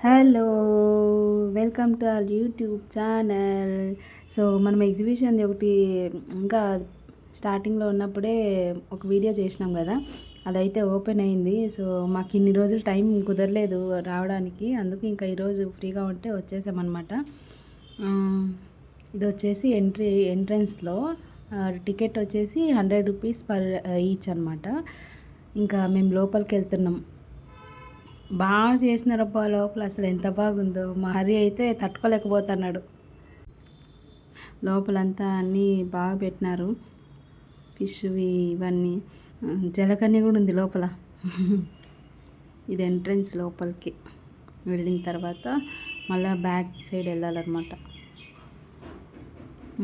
Hello, welcome to our YouTube channel. So మనం ఎగ్జిబిషన్ది ఒకటి ఇంకా స్టార్టింగ్లో ఉన్నప్పుడే ఒక వీడియో చేసినాం కదా, అదైతే ఓపెన్ అయింది. సో మాకు ఇన్ని రోజులు టైం కుదరలేదు రావడానికి, అందుకు ఇంకా ఈరోజు ఫ్రీగా ఉంటే వచ్చేసామన్నమాట. ఇది వచ్చేసి ఎంట్రన్స్లో టికెట్ వచ్చేసి 100 రూపీస్ పర్ ఈచ్ అనమాట. ఇంకా మేము లోపలికి వెళ్తున్నాం. బాగా చేసినారబ్బా లోపల, అసలు ఎంత బాగుందో. మా హరి అయితే తట్టుకోలేకపోతున్నాడు. లోపలంతా అన్నీ బాగా పెట్టినారు, ఫిష్వి ఇవన్నీ. జలకన్య కూడా ఉంది లోపల. ఇది ఎంట్రన్స్. లోపలికి వెళ్ళిన తర్వాత మళ్ళీ బ్యాక్ సైడ్ వెళ్ళాలన్నమాట.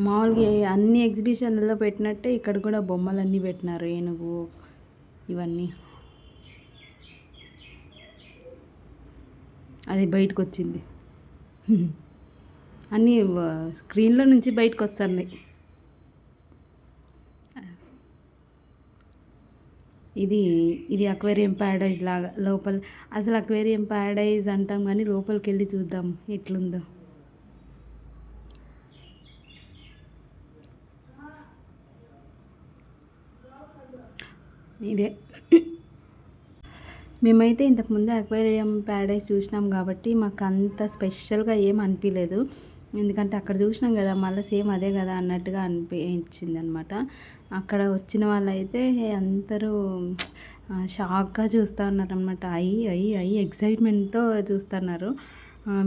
మామూలుగా అన్ని ఎగ్జిబిషన్లలో పెట్టినట్టే ఇక్కడ కూడా బొమ్మలన్నీ పెట్టినారు, ఏనుగు ఇవన్నీ. అది బయటకు వచ్చింది. అన్నీ స్క్రీన్లో నుంచి బయటకు వస్తున్నాయి. ఇది ఇది అక్వేరియం ప్యారడైజ్ లాగా లోపల. అసలు అక్వేరియం ప్యారడైజ్ అంటాం కానీ లోపలికి వెళ్ళి చూద్దాం ఎట్లుందో. ఇదే మేమైతే ఇంతకుముందు అక్వేరియం ప్యారడైజ్ చూసినాం కాబట్టి మాకు అంత స్పెషల్గా ఏం అనిపించలేదు. ఎందుకంటే అక్కడ చూసినాం కదా, మళ్ళీ సేమ్ అదే కదా అన్నట్టుగా అనిపించింది అనమాట. అక్కడ వచ్చిన వాళ్ళైతే అందరూ షాక్గా చూస్తూ ఉన్నారు అనమాట. అయ్యి ఎక్సైట్మెంట్తో చూస్తున్నారు.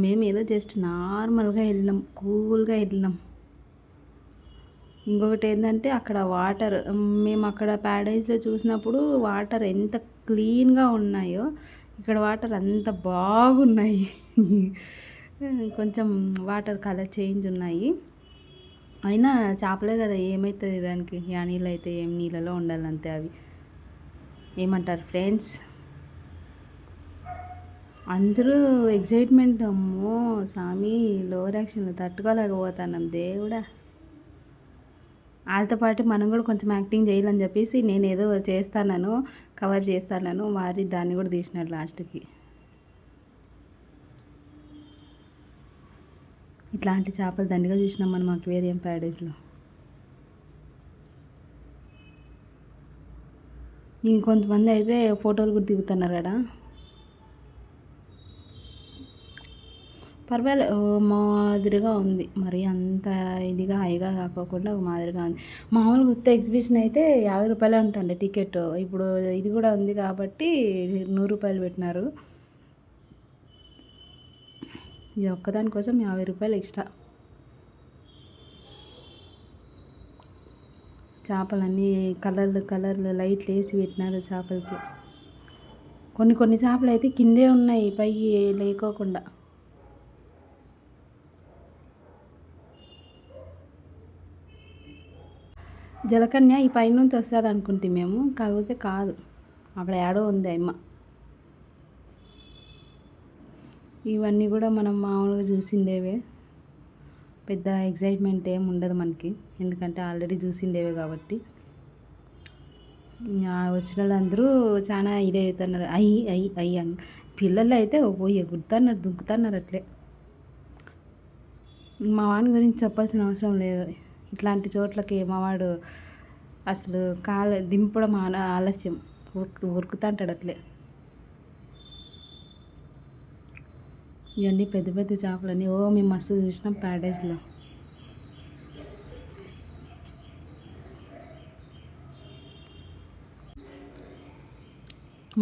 మేము ఏదో జస్ట్ నార్మల్గా వెళ్ళినాం, కూల్గా వెళ్ళినాం. ఇంకొకటి ఏంటంటే అక్కడ వాటర్, మేము అక్కడ ప్యారడైజ్లో చూసినప్పుడు వాటర్ ఎంత క్లీన్గా ఉన్నాయో, ఇక్కడ వాటర్ అంత బాగున్నాయి. కొంచెం వాటర్ కలర్ చేంజ్ ఉన్నాయి. అయినా చేపలే కదా, ఏమవుతుంది దానికి. యా నీళ్ళు అయితే ఏం నీళ్ళలో ఉండాలంతే. అవి ఏమంటారు ఫ్రెండ్స్? అందరూ ఎగ్జైట్మెంట్. అమ్మో సామి, లోవర్ యాక్షన్ తట్టుకోలేకపోతున్నాం దేవుడా. వాళ్ళతో పాటు మనం కూడా కొంచెం యాక్టింగ్ చేయాలని చెప్పేసి నేను ఏదో చేస్తాను, కవర్ చేస్తాను. వారి దాన్ని కూడా తీసినాడు లాస్ట్కి. ఇట్లాంటి చేపలు దండిగా చూసినాం మనం అక్వేరియం ప్యారడైజ్లో. ఇంకొంతమంది అయితే ఫోటోలు కూడా దిగుతున్నారు అక్కడ. పర్వాలేదు, మాదిరిగా ఉంది. మరి అంత ఇదిగా హైగా కాకోకుండా ఒక మాదిరిగా ఉంది. మామూలుగా గుర్తు ఎగ్జిబిషన్ అయితే 50 రూపాయలు అంటండి టికెట్. ఇప్పుడు ఇది కూడా ఉంది కాబట్టి 100 రూపాయలు పెట్టినారు. ఇది ఒక్కదానికోసం 50 రూపాయలు ఎక్స్ట్రా. చేపలన్నీ కలర్లు లైట్లు వేసి పెట్టినారు చేపలకి. కొన్ని చేపలు అయితే కిందే ఉన్నాయి, పైకి లేకోకుండా. జలకన్య ఈ పైనుంచి వస్తుంది అనుకుంటే మేము, కాకపోతే కాదు, అక్కడ ఏడో ఉంది అమ్మ. ఇవన్నీ కూడా మనం మామూలుగా చూసిండేవే, పెద్ద ఎగ్జైట్మెంట్ ఏమి ఉండదు మనకి, ఎందుకంటే ఆల్రెడీ చూసిండేవే కాబట్టి. వచ్చిన వాళ్ళందరూ చాలా ఇదే అవుతున్నారు, అయ్యి అని. పిల్లలు అయితే పోయి ఎగురుతున్నారు, దుంకుతున్నారు అట్లే. మా వాని గురించి చెప్పాల్సిన అవసరం లేదు. ఇట్లాంటి చోట్లకి మావాడు అసలు కాలు దింపడం ఆలస్యం, ఉరుకుతుంటాడు అట్లే. ఇవన్నీ పెద్ద పెద్ద చేపలన్నీ మేము మస్తు చూసినాం ప్యారడైజ్లో.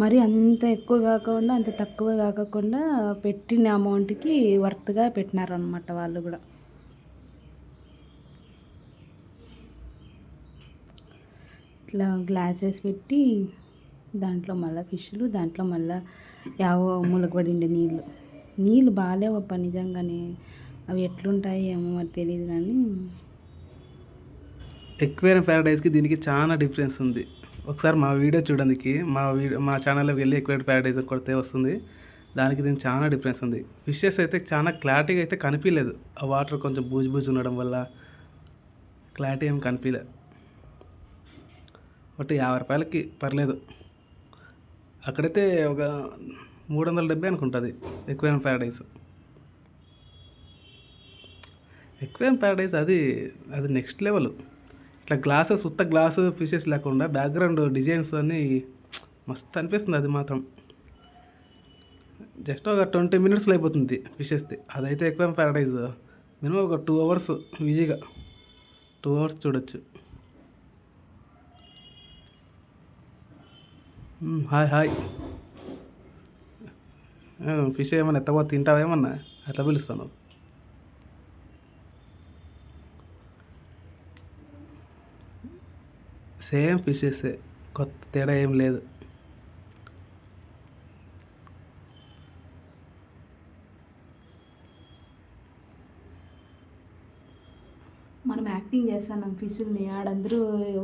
మరి అంత ఎక్కువ కాకుండా అంత తక్కువ కాకుండా పెట్టిన అమౌంట్కి వర్త్గా పెట్టినారనమాట వాళ్ళు కూడా. ఇట్లా గ్లాసెస్ పెట్టి దాంట్లో మళ్ళీ ఫిష్లు, దాంట్లో మళ్ళీ యావో ములగబడిండే నీళ్ళు బాగాలేవప్ప నిజంగానే. అవి ఎట్లుంటాయి ఏమో మరి తెలియదు కానీ. ఎక్వేరియం ప్యారడైజ్కి దీనికి చాలా డిఫరెన్స్ ఉంది. ఒకసారి మా వీడియో చూడడానికి మా ఛానల్లోకి వెళ్ళి ఎక్వేరియం ప్యారడైజ్ కొడితే వస్తుంది. దానికి దీనికి చాలా డిఫరెన్స్ ఉంది. ఫిషెస్ అయితే చాలా క్లారిటీగా అయితే కనిపించలేదు, ఆ వాటర్ కొంచెం బూజు ఉండడం వల్ల క్లారిటీ ఏం కనిపించలేదు. బట్ 50 రూపాయలకి పర్లేదు. అక్కడైతే ఒక 370 అనుకుంటుంది ఎక్వేరియం ప్యారడైజ్. ఎక్వేరియం ప్యారడైజ్ అది అది నెక్స్ట్ లెవెల్. ఇట్లా గ్లాసెస్ ఉత్త గ్లాసు ఫిషెస్ లేకుండా బ్యాక్గ్రౌండ్ డిజైన్స్ అన్నీ మస్తు అనిపిస్తుంది. అది మాత్రం జస్ట్ ఒక 20 minutesలో అయిపోతుంది ఫిషెస్ది. అదైతే ఎక్వేరియం ప్యారడైజ్ మినిమం ఒక 2 hours ఈజీగా 2 hours చూడొచ్చు. Hi hi. ఫిష్ ఏమన్నా ఎత్తగో తింటావేమన్నా అట్లా పిలుస్తాను. సేమ్ ఫిషెస్, కొత్త తేడా ఏం లేదు. మనం యాక్టింగ్ చేస్తున్నాం ఫిష్ని, ఆడందరూ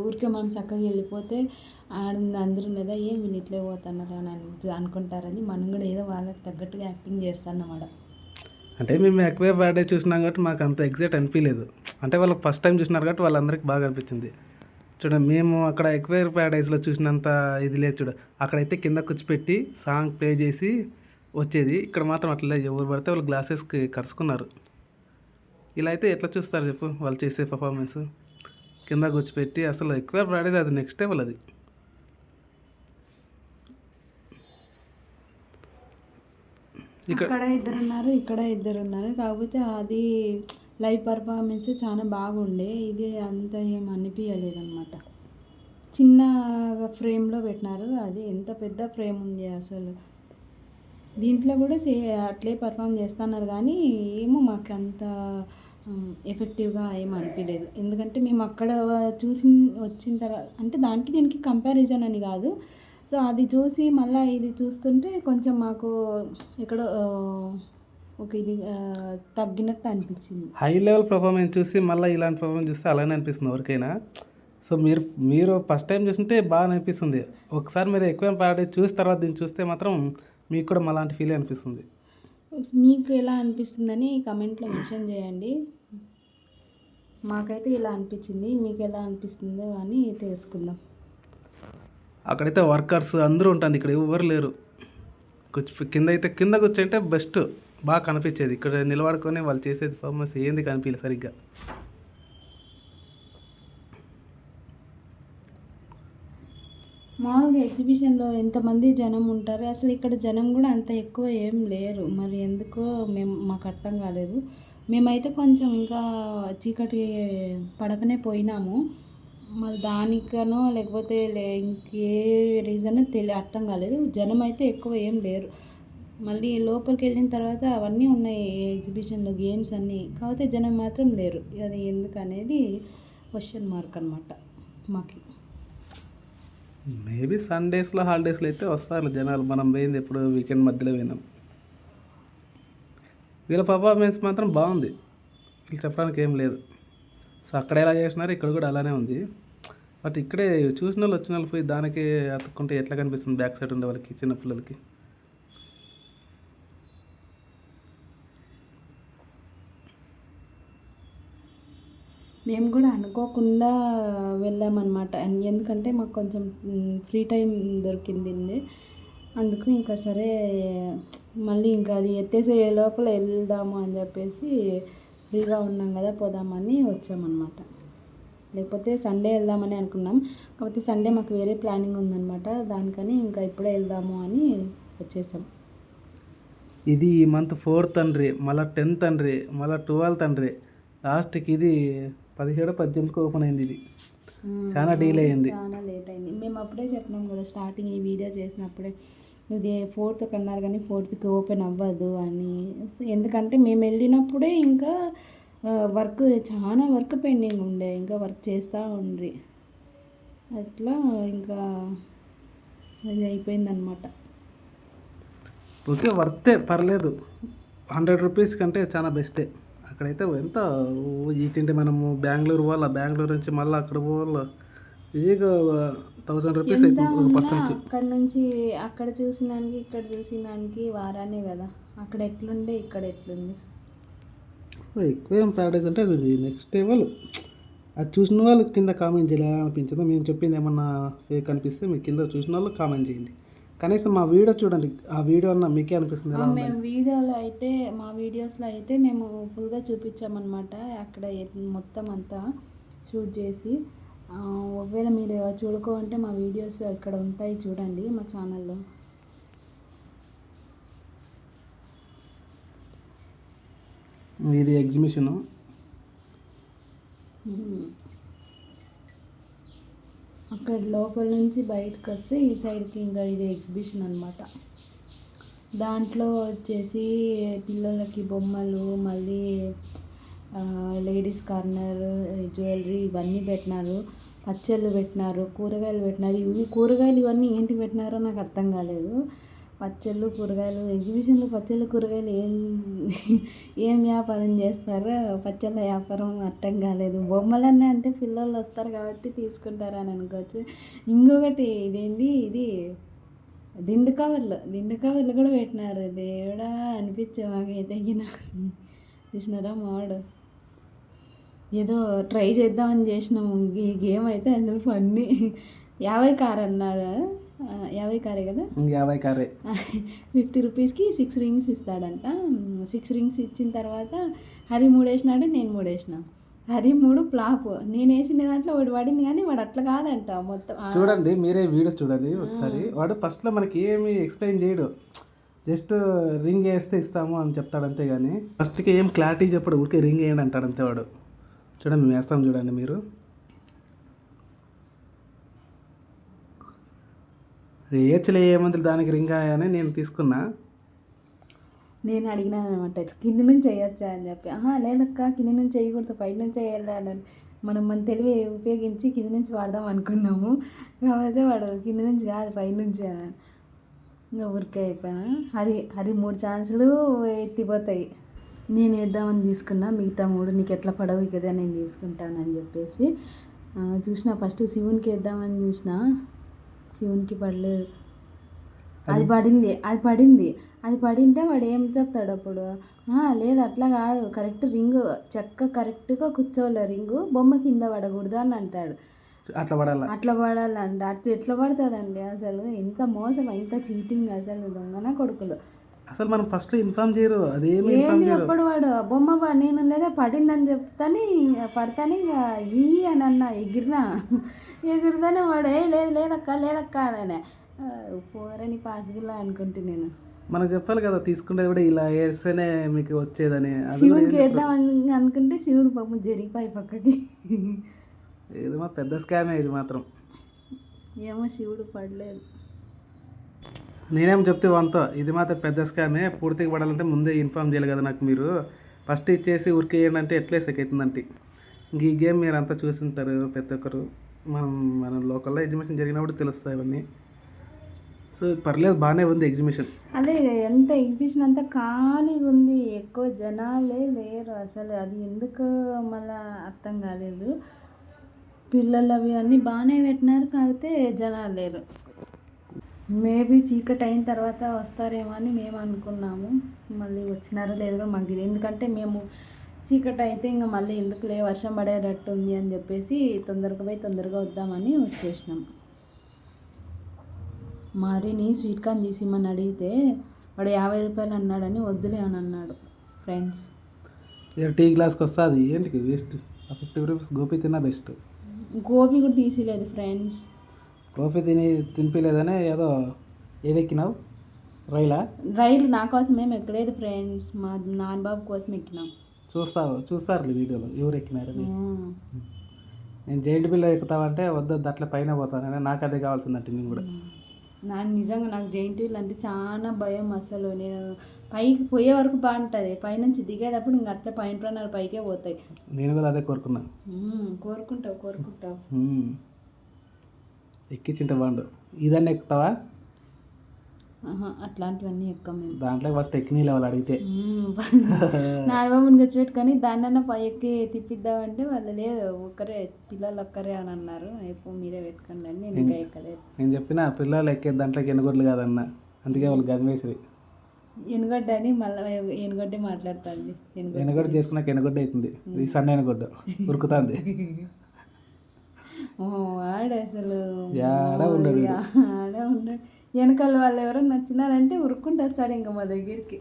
ఊరికే మనం చక్కగా వెళ్ళిపోతే అందరూ లేదా ఏం వీళ్ళు ఇట్లే పోతున్నారు అని అనుకుంటారని మనం కూడా ఏదో వాళ్ళకి తగ్గట్టుగా యాక్టింగ్ చేస్తున్నాం ఆడ. అంటే మేము ఎక్వేరియం ప్యారడైజ్ చూసినాం కాబట్టి మాకు అంత ఎగ్జైట్ అనిపించలేదు. అంటే వాళ్ళు ఫస్ట్ టైం చూసినారు కాబట్టి వాళ్ళందరికీ బాగా అనిపించింది. చూడండి, మేము అక్కడ ఎక్వేరియం ప్యారడైజ్లో చూసినంత ఇది లేదు. చూడ, అక్కడైతే కింద కూర్చోపెట్టి సాంగ్ ప్లే చేసి వచ్చేది. ఇక్కడ మాత్రం అట్లా ఎవరు పడితే వాళ్ళు గ్లాసెస్కి కరుచుకున్నారు. ఇలా అయితే ఎట్లా చూస్తారు చెప్పు వాళ్ళు చేసే పర్ఫార్మెన్స్. కింద కూర్చోపెట్టి అసలు ఎక్వేరియం ప్యారడైజ్ అది నెక్స్ట్ లెవెల్. అది ఇక్కడ ఇద్దరున్నారు, ఇక్కడ ఇద్దరున్నారు. కాకపోతే అది లైవ్ పర్ఫార్మెన్స్ చాలా బాగుండే, ఇది అంత ఏం అనిపించలేదన్నమాట. చిన్న ఫ్రేమ్లో పెట్టినారు, అది ఎంత పెద్ద ఫ్రేమ్ ఉంది అసలు. దీంట్లో కూడా అట్లే పర్ఫామ్ చేస్తున్నారు కానీ ఏమో మాకు అంత ఎఫెక్టివ్గా ఏం అనిపించలేదు. ఎందుకంటే మేము అక్కడ వచ్చిన తర్వాత అంటే దానికి దీనికి కంపారిజన్ అని కాదు. సో అది చూసి మళ్ళీ ఇది చూస్తుంటే కొంచెం మాకు ఎక్కడో ఒక ఇది తగ్గినట్టు అనిపించింది. హై లెవెల్ పర్ఫార్మెన్స్ చూసి మళ్ళీ ఇలాంటి పర్ఫార్మెన్స్ చూస్తే అలానే అనిపిస్తుంది ఎవరికైనా. సో మీరు ఫస్ట్ టైం చూస్తుంటే బాగా అనిపిస్తుంది. ఒకసారి మీరు ఎక్వేరియం ప్యారడైజ్ చూసిన తర్వాత దీన్ని చూస్తే మాత్రం మీకు కూడా అలాంటి ఫీల్ అనిపిస్తుంది. మీకు ఎలా అనిపిస్తుందని కమెంట్లో మెన్షన్ చేయండి. మాకైతే ఇలా అనిపించింది, మీకు ఎలా అనిపిస్తుందో అని తెలుసుకుందాం. అక్కడైతే వర్కర్స్ అందరూ ఉంటుంది, ఇక్కడ ఎవరు లేరు. కింద కూర్చుంటే బెస్ట్, బాగా కనిపించేది. ఇక్కడ నిలబడుకొని వాళ్ళు చేసేది పర్ఫార్మెన్స్ ఏంది కనిపించలేదు సరిగ్గా. మామూలుగా ఎగ్జిబిషన్లో ఎంతమంది జనం ఉంటారు, అసలు ఇక్కడ జనం కూడా అంత ఎక్కువ ఏం లేరు. మరి ఎందుకో మాకు అర్థం కాలేదు. మేమైతే కొంచెం ఇంకా చీకటి పడకనే పోయినాము. మరి దానికనో లేకపోతే ఇంకే రీజన్ అర్థం కాలేదు. జనం అయితే ఎక్కువ ఏం లేరు. మళ్ళీ లోపలికి వెళ్ళిన తర్వాత అవన్నీ ఉన్నాయి ఎగ్జిబిషన్లో గేమ్స్ అన్నీ, కాకపోతే జనం మాత్రం లేరు. అది ఎందుకు అనేది క్వశ్చన్ మార్క్ అనమాట మాకు. మేబీ సండేస్లో హాలిడేస్లో అయితే వస్తారు జనాలు. మనం పోయింది ఎప్పుడు వీకెండ్ మధ్యలో పోయినాం. వీళ్ళ పర్ఫార్మెన్స్ మాత్రం బాగుంది, వీళ్ళు చెప్పడానికి ఏం లేదు. సో అక్కడ ఎలా చేసినారు ఇక్కడ కూడా అలానే ఉంది. బట్ ఇక్కడే చూసిన వాళ్ళు వచ్చిన వాళ్ళు పోయి దానికి అతుక్కుంటే ఎట్లా కనిపిస్తుంది బ్యాక్ సైడ్ ఉండే వాళ్ళకి, చిన్నపిల్లలకి. మేము కూడా అనుకోకుండా వెళ్ళామన్నమాట. ఎందుకంటే మాకు కొంచెం ఫ్రీ టైం దొరికింది, అందుకు ఇంకా సరే మళ్ళీ ఇంకా అది ఎత్తేసే లోపల వెళ్దాము అని చెప్పేసి ఫ్రీగా ఉన్నాం కదా పోదామని వచ్చామన్నమాట. లేకపోతే సండే వెళ్దామని అనుకున్నాం, కాకపోతే సండే మాకు వేరే ప్లానింగ్ ఉందన్నమాట. దానికని ఇంకా ఇప్పుడే వెళ్దాము అని వచ్చేసాం. ఇది ఈ మంత్ 4th అండ్రి, మళ్ళీ 10th అండ్రి, మళ్ళీ 12th అండ్రి, లాస్ట్కి ఇది 17-18కి ఓపెన్ అయింది. ఇది చాలా డీలే అయింది, చాలా లేట్ అయింది. మేము అప్పుడే చెప్పినాం కదా స్టార్టింగ్ ఈ వీడియో చేసినప్పుడే, ఇది 4th అన్నారు కానీ 4th ఓపెన్ అవ్వదు అని. ఎందుకంటే మేము వెళ్ళినప్పుడే ఇంకా చాలా వర్క్ పెండింగ్ ఉండే, ఇంకా వర్క్ చేస్తూ ఉండ్రి, అట్లా ఇంకా అది అయిపోయిందనమాట. ఓకే, వర్తే, పర్లేదు. 100 రూపీస్ కంటే చాలా బెస్టే. అక్కడైతే ఎంత ఇటుంటే మనము బెంగళూరు నుంచి మళ్ళీ అక్కడ పోవాల, ఈజీగా 1000 రూపీస్ అవుతుంది ఒక పర్సన్కి. అక్కడ నుంచి అక్కడ చూసిన దానికి ఇక్కడ చూసిన దానికి వారానే కదా, అక్కడ ఎట్లుండే ఇక్కడ ఎట్లుంది. సో ఎక్వేరియం ప్యారడైజ్ అంటే అది నెక్స్ట్ లెవెల్. అది చూసిన వాళ్ళు కింద కామెంట్ చేయాలి ఎలా అనిపించిందో. మేము చెప్పింది ఏమన్నా ఫేక్ అనిపిస్తే మీరు కింద చూసిన వాళ్ళు కామెంట్ చేయండి. కనీసం మా వీడియో చూడండి, ఆ వీడియో అన్న మీకే అనిపిస్తుంది ఎలా మేము వీడియోలో అయితే మా వీడియోస్లో అయితే మేము ఫుల్గా చూపించామన్నమాట అక్కడ మొత్తం అంతా షూట్ చేసి. ఒకవేళ మీరు చూడుకోవంటే మా వీడియోస్ ఇక్కడ ఉంటాయి చూడండి మా ఛానల్లో. ఇది ఎగ్జిబిషను. అక్కడ లోపల నుంచి బయటకు వస్తే ఈ సైడ్కి ఇంకా ఇది ఎగ్జిబిషన్ అనమాట. దాంట్లో వచ్చేసి పిల్లలకి బొమ్మలు, మళ్ళీ లేడీస్ కార్నర్, జ్యువెలరీ ఇవన్నీ పెట్టినారు. పచ్చళ్ళు పెట్టినారు, కూరగాయలు పెట్టినారు. ఇవి కూరగాయలు ఇవన్నీ ఏంటి పెట్టినారో నాకు అర్థం కాలేదు. పచ్చళ్ళు కూరగాయలు ఎగ్జిబిషన్లో పచ్చళ్ళు కూరగాయలు ఏం వ్యాపారం చేస్తారో పచ్చళ్ళ వ్యాపారం అర్థం కాలేదు. బొమ్మలన్నీ అంటే పిల్లలు వస్తారు కాబట్టి తీసుకుంటారని అనుకోవచ్చు. ఇంకొకటి ఇదేంటి ఇది దిండు కవర్లు కూడా పెట్టినారు. దేవుడా అనిపించే మాకైతే చూసినారా మావాడు ఏదో ట్రై చేద్దామని చేసినాము. ఈ గేమ్ అయితే అసలు ఫన్నీ. 50 కార్ అన్నాడు. 50 కారే కదా, 50 కారే. 50 రూపీస్కి 6 రింగ్స్ ఇస్తాడంట. 6 రింగ్స్ ఇచ్చిన తర్వాత హరి 3 వేసినాడు, నేను 3 వేసిన. హరి 3 ఫ్లాప్. నేను వేసిన దాంట్లో వాడు పడింది కానీ వాడు అట్లా కాదంట మొత్తం. చూడండి, మీరే వీడియో చూడండి ఒకసారి. వాడు ఫస్ట్లో మనకి ఏమి ఎక్స్ప్లెయిన్ చేయడు, జస్ట్ రింగ్ వేస్తే ఇస్తాము అని చెప్తాడు అంతే. కానీ ఫస్ట్కి ఏం క్లారిటీ చెప్పడు, ఊరికే రింగ్ వేయండి అంటాడు అంతే వాడు. చూడండి మేము వేస్తాం చూడండి మీరు. ఏచలే ఏమంది దానికి రింగ్ అని నేను తీసుకున్నా. నేను అడిగినాను అనమాట, కింది నుంచి వేయచ్చా అని చెప్పి. లేదక్క కింది నుంచి వేయకూడదు, పైన నుంచి వేయాలి అని. మన తెలివి ఉపయోగించి కింది నుంచి వాడదాం అనుకున్నాము. కాకపోతే వాడు కింది నుంచి కాదు పై నుంచి. ఇంకా ఊరికే అయిపోయాను. హరి 3 ఛాన్సులు ఎత్తిపోతాయి. నేను వేద్దామని తీసుకున్నా, మిగతా 3 నీకు ఎట్లా పడవు కదా నేను తీసుకుంటానని చెప్పేసి చూసిన. ఫస్ట్ శివునికి వేద్దామని చూసిన, శివునికి పడలేదు. అది పడింటే వాడు ఏం చెప్తాడు అప్పుడు, లేదు అట్లా కాదు, కరెక్ట్ రింగు కరెక్ట్గా కూర్చోవాలి, రింగు బొమ్మ కింద పడకూడదు అని అంటాడు. అట్లా పడాలంట. అట్లా ఎట్లా పడుతుందండి అసలు? ఎంత మోసం, ఎంత చీటింగ్ అసలు. దొంగన కొడుకులు అసలు. మనం ఫస్ట్ ఇన్ఫార్మ్ చేయరు, అదేమి అప్పుడు వాడు బొమ్మ నేను లేదా పడిందని చెప్తాని పడతాని అని అన్న ఎగిరితేనే వాడు లేదక్క అనే పోరని పాసిగిలా అనుకుంటే నేను. మనకు చెప్పాలి కదా, తీసుకునేది కూడా ఇలా వేస్తేనే మీకు వచ్చేదని. శివునికి వేద్దామని అనుకుంటే శివుడు పాపం జరిగిపోయి పక్కకి. ఇది మా పెద్ద స్కామే ఇది మాత్రం. ఏమో శివుడు పడలేదు. నేనేం చెప్తే వంతో ఇది మాత్రం పెద్ద స్కామే. పూర్తిగా పడాలంటే ముందే ఇన్ఫార్మ్ చేయాలి కదా నాకు. మీరు ఫస్ట్ ఇచ్చేసి ఊరికి వేయండి అంటే ఎట్లే అవుతుందంటే. ఇంక ఈ గేమ్ మీరు అంతా చూసింటారు ప్రతి ఒక్కరు. మన లోకల్లో ఎగ్జిబిషన్ జరిగినప్పుడు తెలుస్తాయి ఇవన్నీ. సో పర్లేదు, బాగానే ఉంది ఎగ్జిబిషన్. అదే ఎంత ఎగ్జిబిషన్ అంతా ఖాళీగా ఉంది, ఎక్కువ జనాలే లేరు అసలు. అది ఎందుకు మళ్ళీ అర్థం కాలేదు. పిల్లలు అవి అన్నీ బాగానే పెట్టినారు, కాకపోతే జనాలు లేరు. మేబీ చీకటి అయిన తర్వాత వస్తారేమో అని మేము అనుకున్నాము. మళ్ళీ వచ్చినారో లేదో మాకు తెలియదు. ఎందుకంటే మేము చీకటి అయితే ఇంకా మళ్ళీ ఎందుకులే వర్షం పడేటట్టు ఉంది అని చెప్పేసి తొందరగా పోయి తొందరగా వద్దామని వచ్చేసినాం. మారిని స్వీట్ కార్న్ తీసిమని అడిగితే వాడు 50 రూపాయలు అన్నాడని వద్దులే అని అన్నాడు. ఫ్రెండ్స్ టీ గ్లాస్కి వస్తుంది ఏంటికి వేస్ట్. 50 రూపీస్ గోపి తిన్నా బెస్ట్. గోపి కూడా తీసిలేదు ఫ్రెండ్స్. గోపి తినిపించలేదనే ఏదెక్కినావు? రైలు నా కోసం ఏం ఎక్కలేదు ఫ్రెండ్స్, మా నాన్నబాబు కోసం ఎక్కినాం. చూస్తారు వీడియోలో ఎవరు ఎక్కినారని. నేను జైంట్ బిల్ ఎక్కుతావంటే వద్దు అట్లా పైన పోతాను, నాకు అదే కావాల్సిందంటే. నేను కూడా నిజంగా నాకు జైంట్ వీల్ అంటే చాలా భయం అసలు. నేను పైకి పోయే వరకు బాగుంటుంది, పైనుంచి దిగేటప్పుడు ఇంకా అట్లా పైన ప్రాణాలు పైకే పోతాయి. నేను కూడా అదే కోరుకున్నా. కోరుకుంటావు ఎక్కించింటే బాగుండు. ఇదన్నీ ఎక్కుతావా? అట్లాంటివన్నీ ఎక్కం మేము. దాంట్లో ఫస్ట్ ఎక్కినీ లెవెల్ అడిగితే నాన్నబాబుని గచ్చిపెట్టుకొని దాన్నన్నా పై ఎక్కి తిప్పిద్దామంటే వాళ్ళు లేదు, పిల్లలు ఒక్కరే అని అన్నారు. ఎప్పుడు మీరే పెట్టుకోండి అని నేను ఇంకా ఎక్కలేదు. నేను చెప్పిన పిల్లలు ఎక్కే దాంట్లోకి ఎనుగొడ్లు కాదన్న, అందుకే వాళ్ళు గదివేసి ఎనుగడ్డ అని మళ్ళీ ఎనుగడ్డే మాట్లాడుతుంది. ఎనుగడ్డ చేసుకున్నాక ఎనుగడ్డ అవుతుంది, ఈ సన్న ఎనుగడ్డ ఉరుకుతుంది. వాడు అసలు ఆడ ఉండడు. వెనకాల వాళ్ళు ఎవరైనా నచ్చినారంటే ఉరుక్కుంటూ వస్తాడు ఇంకా మా దగ్గరికి.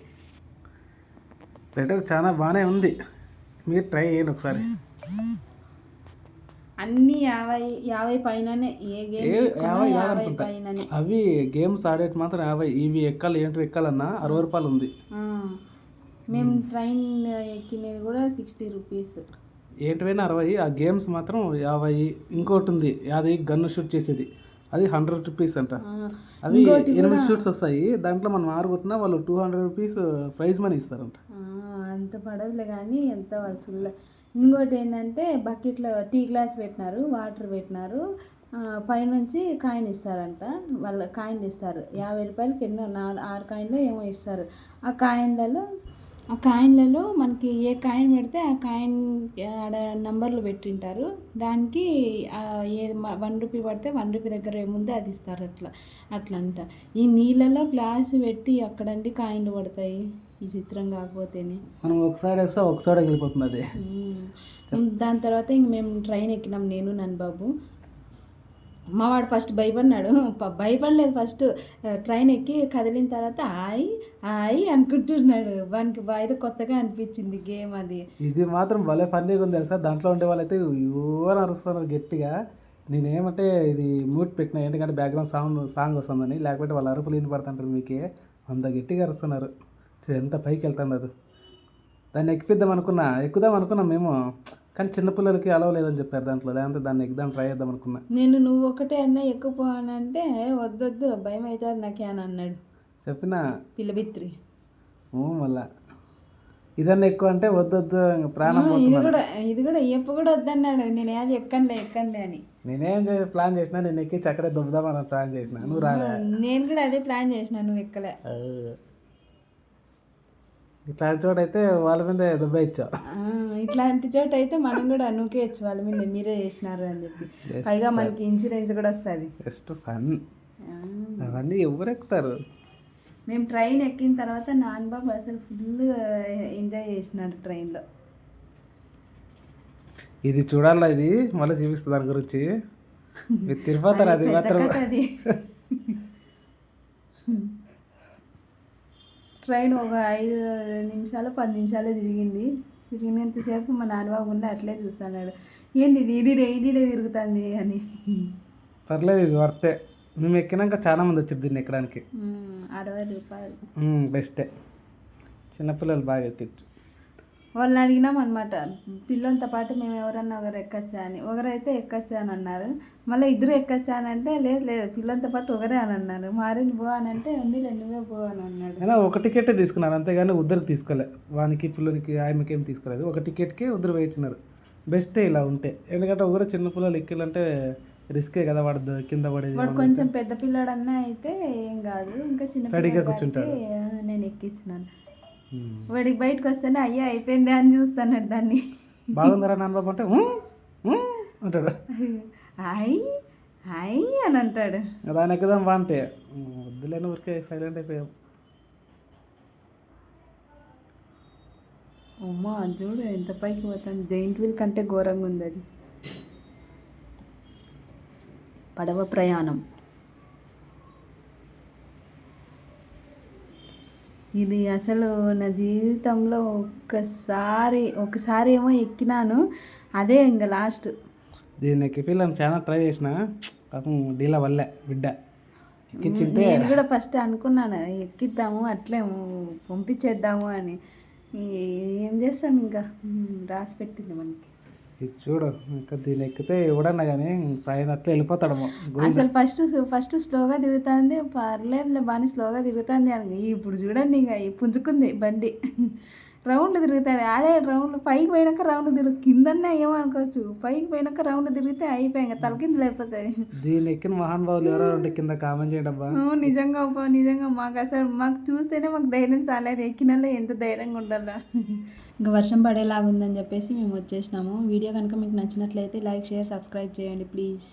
బెటర్, చాలా బాగానే ఉంది, మీరు ట్రై చేయండి ఒకసారి. అన్నీ 50 పైననే, ఏ గేమ్ తీసుకున్నా 50 50 కాదనుకుంటా. పైననే. అవి గేమ్స్ ఆడేటి మాత్రం 50. ఇవి ఎక్కాలి, ఏంటి ఎక్కాలన్నా 60 రూపాయలు ఉంది. మేము ట్రైన్ ఎక్కినది కూడా 60 రూపీస్. ఏంటివైనా 60. ఆ గేమ్స్ మాత్రం 50. ఇంకోటి ఉంది, అది గన్ను షూట్ చేసేది, అది 100 రూపీస్ అంట. అవి 8 షూట్స్ వస్తాయి, దాంట్లో మనం 6 కొట్టినా వాళ్ళు 200 రూపీస్ ప్రైజ్ మనీ ఇస్తారంట. అంత పడదులే కానీ ఎంత వలసుల. ఇంకోటి ఏంటంటే బకెట్లో టీ గ్లాస్ పెట్టినారు, వాటర్ పెట్టినారు, పైనుంచి కాయిన్ ఇస్తారంట. వాళ్ళ కాయిన్లు ఇస్తారు 50 రూపాయలకి ఎన్నో 6 కాయిన్లు ఏమో ఇస్తారు. ఆ కాయిన్లలో మనకి ఏ కాయిన్ పెడితే ఆ కాయిన్ ఆడ నంబర్లు పెట్టింటారు, దానికి ఏది 1 రూపీ పడితే 1 రూపీ దగ్గర ఏముందో అది ఇస్తారు. అట్లా అంట. ఈ నీళ్ళలో గ్లాస్ పెట్టి అక్కడండి కాయిన్లు పడతాయి, ఈ చిత్రం కాకపోతేనే. మనం ఒకసారి వేస్తే ఒకసారి వెళ్ళిపోతుంది అది. దాని తర్వాత ఇంక మేము ట్రైన్ ఎక్కినాం, నేను నన్ను బాబు. మా వాడు ఫస్ట్ భయపడినాడు, భయపడలేదు. ఫస్ట్ ట్రైన్ ఎక్కి కదిలిన తర్వాత ఆయి అనుకుంటున్నాడు. వానికి ఏదో కొత్తగా అనిపించింది గేమ్ అది. ఇది మాత్రం భలే ఫన్నీగా ఉంది తెలుసా. దాంట్లో ఉండే వాళ్ళైతే ఎవరు అరుస్తున్నారు గట్టిగా. నేనేమంటే ఇది మ్యూట్ పెట్టినా, ఎందుకంటే బ్యాక్గ్రౌండ్ సాంగ్ వస్తుందని, లేకపోతే వాళ్ళ అరుపులు వినపడుతుంటారు మీకే. అంత గట్టిగా అరుస్తున్నారు. ఎంత పైకి వెళ్తుంది అది. దాన్ని ఎక్కుదాం అనుకున్నాం మేము, కానీ చిన్నపిల్లలకి అలవ్ లేదని చెప్పారు దాంట్లో. లేదంటే దాన్ని ఎక్కుదాం ట్రై చేద్దాం అనుకున్నా. నువ్వు ఒకటే అన్నా ఎక్కుపోనంటే వద్దొద్దు భయం అవుతుంది నాకే అని అన్నాడు. చెప్పిన పిల్లబిత్రి మళ్ళా ఇదన్నా ఎక్కువ అంటే వద్దొద్దు, ప్రాణం ఇది కూడా ఎప్పు కూడా వద్దన్నాడు. నేనేది ఎక్కండి అని నేనేం ప్లాన్ చేసినా, నేను ఎక్కి అక్కడే దుబ్బదామని ప్లాన్ చేసిన. నువ్వు రాలే. నేను కూడా అదే ప్లాన్ చేసిన, నువ్వు ఎక్కలే. ఇట్లాంటి చోట అయితే వాళ్ళ మీద దుబ్బేయచ్చావు. ఇట్లాంటి చోట అయితే మనం కూడా నూకేయచ్చు వాళ్ళ మీద, మీరే చేసినారు అని చెప్పి. పైగా మనకి ఇన్సూరెన్స్ కూడా వస్తుంది. Just fun. అవన్నీ ఎవరు ఎక్కుతారు. మేము ట్రైన్ ఎక్కిన తర్వాత నాన్నబాబు అసలు ఫుల్ ఎంజాయ్ చేసినాడు ట్రైన్లో. ఇది చూడాలా, ఇది మళ్ళీ చూపిస్తుంది దాని గురించి. తిరుపతి అది మాత్రం. ట్రైన్ ఒక 5 నిమిషాలు 10 నిమిషాలు తిరిగినంతసేపు మా నాన్నబాబు ఉండి అట్లే చూస్తున్నాడు. ఏంది ఈడీడే తిరుగుతుంది అని. పర్లేదు, ఇది వర్తే. మేము ఎక్కినాక చాలా మంది వచ్చారు దీన్ని ఎక్కడానికి. 60 రూపాయలు బెస్టే. చిన్నపిల్లలు బాగా ఎక్కొచ్చు. వాళ్ళని అడిగినాం అనమాట, పిల్లలతో పాటు మేము ఎవరన్నా ఒకరు ఎక్కచ్చా అని. ఒకరైతే ఎక్కచ్చా అని అన్నారు. మళ్ళీ 2 ఎక్కచ్చా అని అంటే లేదు పిల్లలతో పాటు ఒకరే అని అన్నారు. మారిని పో అని అంటే ఉందిలే నువ్వే పో అని అన్నాడు. అయినా ఒక టికెటే తీసుకున్నారు అంతేగాని ఉద్దరికి తీసుకోలే. వానికి పిల్లలకి ఆయనకి ఏం తీసుకోలేదు. ఒక టికెట్కి ఉద్దరు వేయించినారు. బెస్టే ఇలా ఉంటే. ఎందుకంటే ఒకరు చిన్న పిల్లలు ఎక్కాలంటే రిస్కే కదా, వాడు కింద పడేది. వాడు కొంచెం పెద్ద పిల్లాడన్నా అయితే ఏం కాదు, ఇంకా చిన్న స్టడీగా కూర్చుంటాడు. నేను ఎక్కించినాను. వాడికి బయటకు వస్తేనే అయ్యా అయిపోయింది అని చూస్తున్నాడు దాన్ని. బాగుందరా నాన్నబాబు అంటే అంటాడు. హాయ్ అని అంటాడు. దాని ఎక్కుదాం బా అంటే వద్దులేని ఊరికే సైలెంట్ అయిపోయాం. అమ్మా చూడు ఎంత పైకి పోతాను. జైంట్ వీల్ కంటే ఘోరంగా ఉంది అది. పడవ ప్రయాణం ఇది అసలు నా జీవితంలో ఒకసారి ఏమో ఎక్కినాను, అదే ఇంకా లాస్ట్. దీన్ని ఎక్కి పిల్లలు చాలా ట్రై చేసిన, పాపం డీలా వల్లే బిడ్డ ఎక్కించింటే. నేను కూడా ఫస్ట్ అనుకున్నాను ఎక్కిద్దాము అట్లే పంపించేద్దాము అని. ఏం చేస్తాం, ఇంకా రాసి పెట్టింది మనకి. ఇది చూడు, ఇంకా దీన్ని ఎక్కితే ఎవడన్నా కానీ పైన అట్లా వెళ్ళిపోతాడము. అసలు ఫస్ట్ స్లోగా తిరుగుతుంది, పర్లేదులే బాగా స్లోగా తిరుగుతుంది అని. ఇప్పుడు చూడండి ఇంకా పుంజుకుంది బండి. రౌండ్ తిరుగుతుంది ఆడే రౌండ్. పైకి పోయినాక రౌండ్ కిందన్నా ఏమనుకోవచ్చు, పైకి పోయినాక రౌండ్ తిరిగితే అయిపోయి ఇంకా తలకిందులు అయిపోతుంది. దీన్ని ఎక్కిన మహానుభావులు ఎవరో కింద కామెంట్ చేయడం. నిజంగా మాకు చూస్తేనే మాకు ధైర్యం చాలేదు. ఎక్కినలో ఎంత ధైర్యంగా ఉండాలా. ఇంకా వర్షం పడేలాగుందని చెప్పేసి మేము వచ్చేసినాము. వీడియో కనుక మీకు నచ్చినట్లయితే లైక్, షేర్, సబ్స్క్రైబ్ చేయండి ప్లీజ్.